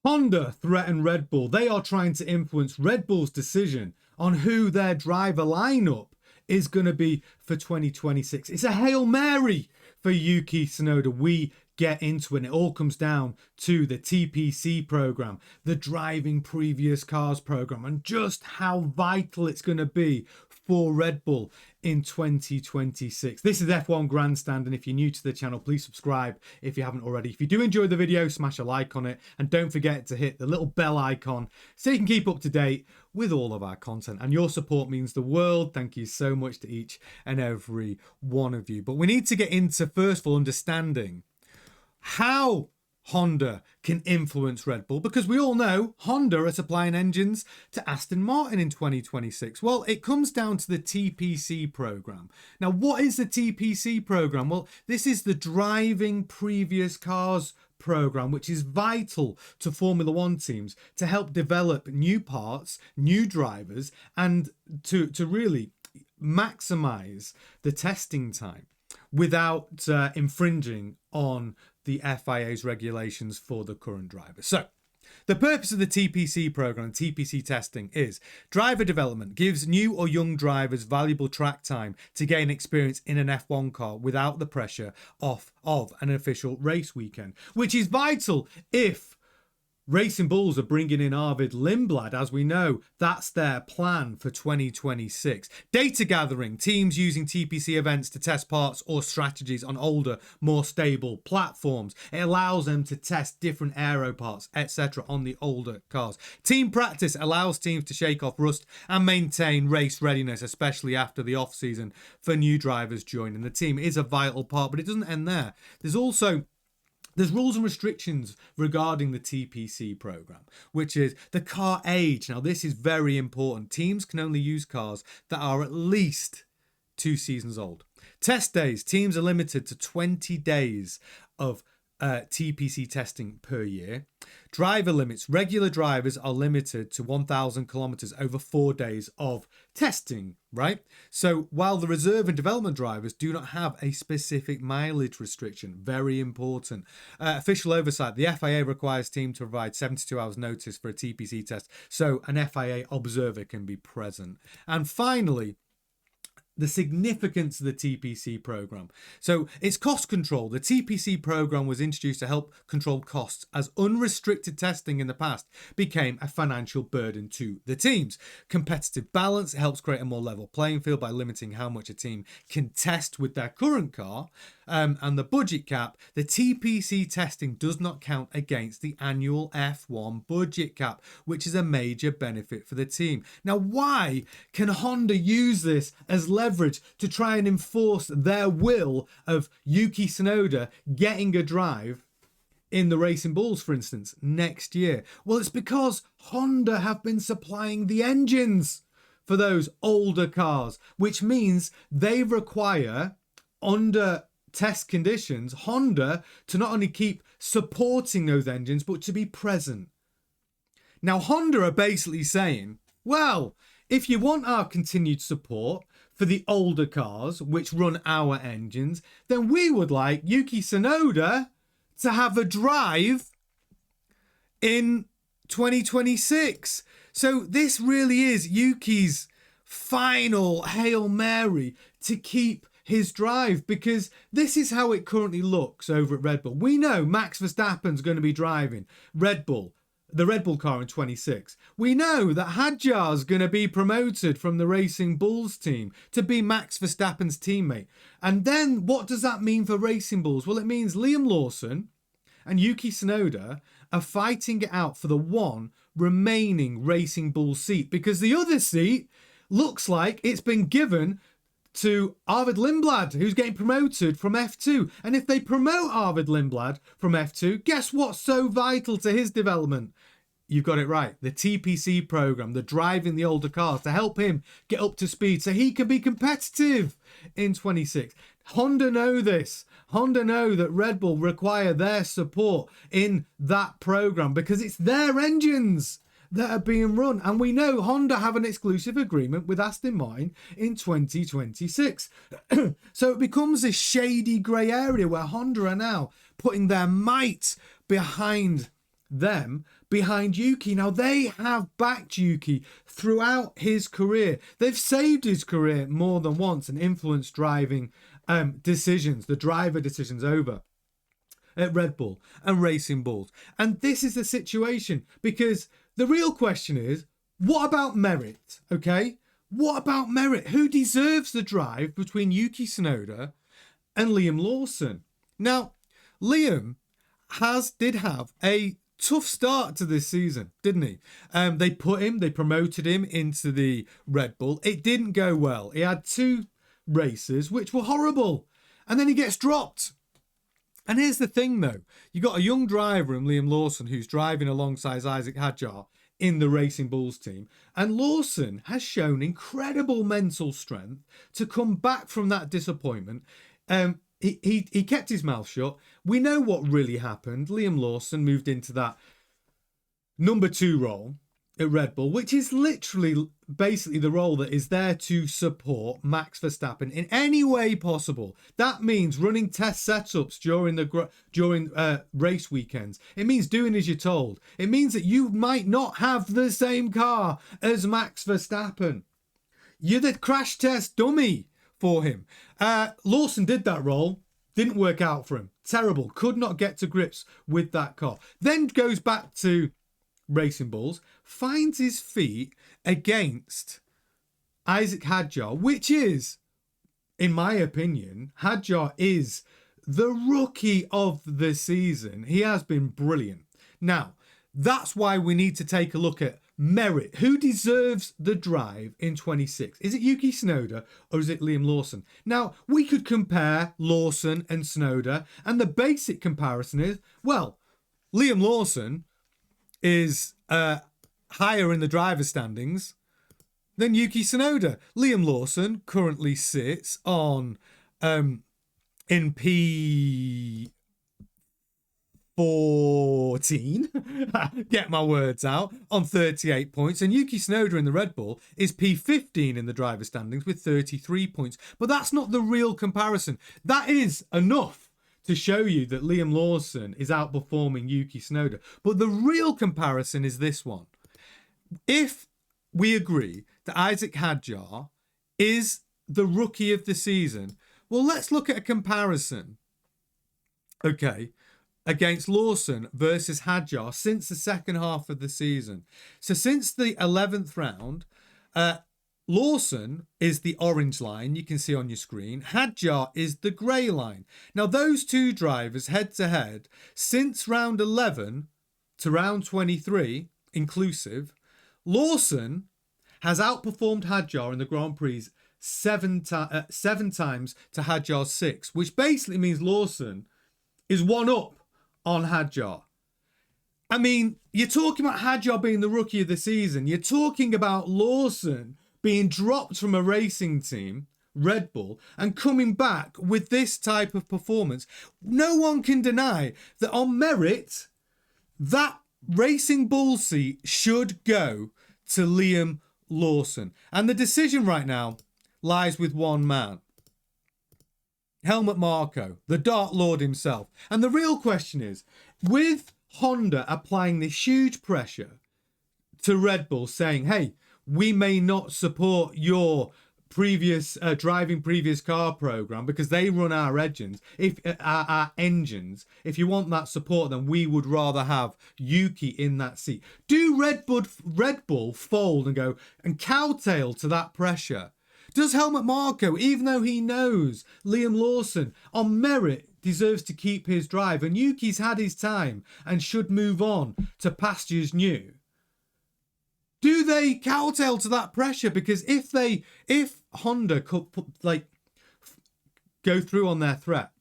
Honda threaten Red Bull. They are trying to influence Red Bull's decision on who their driver lineup is going to be for 2026. It's a Hail Mary for Yuki Tsunoda. We get into it, and it all comes down to the TPC program, the driving previous cars program, and just how vital it's going to be for Red Bull in 2026. This is F1 Grandstand, and if you're new to the channel, please subscribe if you haven't already. If you do enjoy the video, smash a like on it, and don't forget to hit the little bell icon so you can keep up to date with all of our content, and your support means the world. Thank you so much to each and every one of you. But we need to get into, first of all, understanding how Honda can influence Red Bull, because we all know Honda are supplying engines to Aston Martin in 2026. Well, it comes down to the TPC program. Now, what is the TPC program? Well, this is the driving previous cars program, which is vital to Formula One teams to help develop new parts, new drivers, and to really maximize the testing time without infringing on the FIA's regulations for the current drivers. So, the purpose of the TPC program, TPC testing, is driver development gives new or young drivers valuable track time to gain experience in an F1 car without the pressure of an official race weekend, which is vital if Racing Bulls are bringing in Arvid Lindblad. As we know, that's their plan for 2026. Data gathering, teams using TPC events to test parts or strategies on older, more stable platforms. It allows them to test different aero parts, etc. on the older cars. Team practice allows teams to shake off rust and maintain race readiness, especially after the off-season for new drivers joining the team. It is a vital part, but it doesn't end there. There's rules and restrictions regarding the TPC program, which is the car age. Now, this is very important. Teams can only use cars that are at least 2 seasons old. Test days. Teams are limited to 20 days of TPC testing per year. Driver limits. Regular drivers are limited to 1,000 kilometers over 4 days of testing, right? So while the reserve and development drivers do not have a specific mileage restriction, very important. Official oversight. The FIA requires team to provide 72 hours notice for a TPC test, so an FIA observer can be present. And finally, the significance of the TPC program. So it's cost control. The TPC program was introduced to help control costs, as unrestricted testing in the past became a financial burden to the teams. Competitive balance. It helps create a more level playing field by limiting how much a team can test with their current car. And the budget cap. The TPC testing does not count against the annual F1 budget cap, which is a major benefit for the team. Now, why can Honda use this as leverage to try and enforce their will of Yuki Tsunoda getting a drive in the Racing Bulls, for instance, next year? Well, it's because Honda have been supplying the engines for those older cars, which means they require, under test conditions, Honda to not only keep supporting those engines, but to be present. Now, Honda are basically saying, well, if you want our continued support for the older cars, which run our engines, then we would like Yuki Tsunoda to have a drive in 2026. So this really is Yuki's final Hail Mary to keep his drive, because this is how it currently looks over at Red Bull. We know Max Verstappen's going to be driving the Red Bull car in 26. We know that Hadjar's going to be promoted from the Racing Bulls team to be Max Verstappen's teammate. And then what does that mean for Racing Bulls? Well, it means Liam Lawson and Yuki Tsunoda are fighting it out for the one remaining Racing Bull seat, because the other seat looks like it's been given to Arvid Lindblad, who's getting promoted from F2. And if they promote Arvid Lindblad from F2, guess what's so vital to his development? You've got it right. The TPC program, the driving the older cars to help him get up to speed so he can be competitive in 26. Honda know this. Honda know that Red Bull require their support in that program because it's their engines that are being run. And we know Honda have an exclusive agreement with Aston Martin in 2026. So it becomes this shady grey area where Honda are now putting their might behind them behind Yuki. Now, they have backed Yuki throughout his career. They've saved his career more than once and influenced driving decisions, the driver decisions over at Red Bull and Racing Bulls. And this is the situation, because the real question is, what about merit? Okay, what about merit? Who deserves the drive between Yuki Tsunoda and Liam Lawson? Now, Liam did have a tough start to this season, didn't he? They promoted him into the Red Bull. It didn't go well. He had 2 races which were horrible, and then he gets dropped. And here's the thing, though. You got a young driver in Liam Lawson who's driving alongside Isaac Hadjar in the Racing Bulls team. And Lawson has shown incredible mental strength to come back from that disappointment. He kept his mouth shut. We know what really happened. Liam Lawson moved into that number 2 role at Red Bull, which is literally basically the role that is there to support Max Verstappen in any way possible. That means running test setups during race weekends. It means doing as you're told. It means that you might not have the same car as Max Verstappen. You're the crash test dummy for him. Lawson did that role. Didn't work out for him. Terrible. Could not get to grips with that car. Then goes back to Racing Bulls, finds his feet against Isaac Hadjar, which is, in my opinion, Hadjar is the rookie of the season. He has been brilliant. Now, that's why we need to take a look at merit. Who deserves the drive in 26? Is it Yuki Tsunoda or is it Liam Lawson? Now, we could compare Lawson and Tsunoda, and the basic comparison is, well, Liam Lawson is higher in the driver standings than Yuki Tsunoda. Liam Lawson currently sits on in P14. Get my words out, on 38 points, and Yuki Tsunoda in the Red Bull is P15 in the driver standings with 33 points. But that's not the real comparison. That is enough to show you that Liam Lawson is outperforming Yuki Tsunoda. But the real comparison is this one. If we agree that Isaac Hadjar is the rookie of the season, well, let's look at a comparison, okay, against Lawson versus Hadjar since the second half of the season. So since the 11th round, Lawson is the orange line you can see on your screen. Hadjar is the grey line. Now, those 2 drivers head-to-head since round 11 to round 23, inclusive, Lawson has outperformed Hadjar in the Grand Prix 7 times to Hadjar's 6, which basically means Lawson is 1 up on Hadjar. I mean, you're talking about Hadjar being the rookie of the season. You're talking about Lawson being dropped from a racing team, Red Bull, and coming back with this type of performance. No one can deny that on merit, that Racing Bull seat should go to Liam Lawson. And the decision right now lies with one man, Helmut Marko, the Dart Lord himself. And the real question is, with Honda applying this huge pressure to Red Bull, saying, hey, we may not support your previous previous car program because they run our engines. If our engines, if you want that support, then we would rather have Yuki in that seat. Do Red Bull fold and go and cowtail to that pressure? Does Helmut Marko, even though he knows Liam Lawson on merit deserves to keep his drive and Yuki's had his time and should move on to pastures new, do they kowtow to that pressure? Because if Honda could go through on their threat,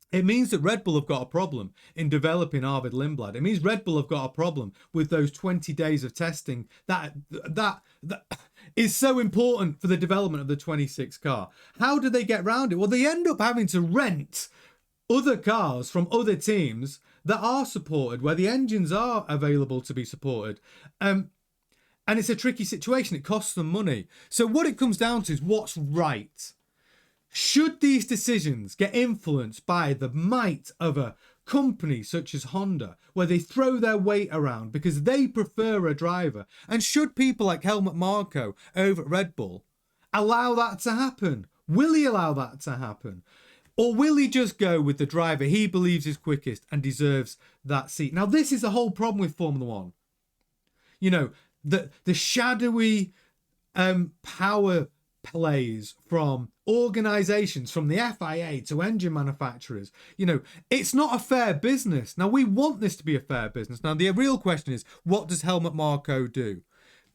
it means that Red Bull have got a problem in developing Arvid Lindblad. It means Red Bull have got a problem with those 20 days of testing that is so important for the development of the 26 car. How do they get around it? Well, they end up having to rent other cars from other teams that are supported, where the engines are available to be supported. And it's a tricky situation. It costs them money. So what it comes down to is what's right. Should these decisions get influenced by the might of a companies such as Honda, where they throw their weight around because they prefer a driver. And should people like Helmut Marko over at Red Bull allow that to happen? Will he allow that to happen? Or will he just go with the driver he believes is quickest and deserves that seat? Now, this is the whole problem with Formula One. You know, the shadowy power plays from organisations, from the FIA to engine manufacturers. You know, it's not a fair business. Now, we want this to be a fair business. Now, the real question is, what does Helmut Marko do?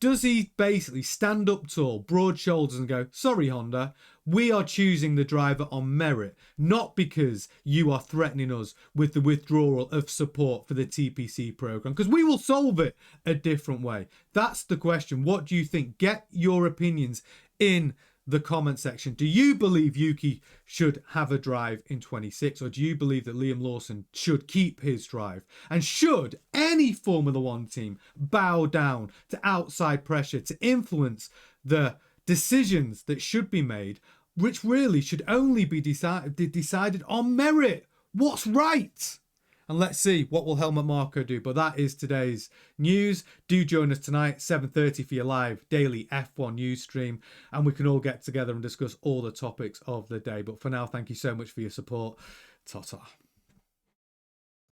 Does he basically stand up tall, broad shoulders, and go, sorry, Honda, we are choosing the driver on merit, not because you are threatening us with the withdrawal of support for the TPC program, because we will solve it a different way. That's the question. What do you think? Get your opinions in the comment section. Do you believe Yuki should have a drive in 26, or do you believe that Liam Lawson should keep his drive? And should any Formula One team bow down to outside pressure to influence the decisions that should be made, which really should only be decided on merit? What's right? And let's see, what will Helmut Marko do? But that is today's news. Do join us tonight, 7:30 for your live daily F1 news stream. And we can all get together and discuss all the topics of the day. But for now, thank you so much for your support. Ta-ta.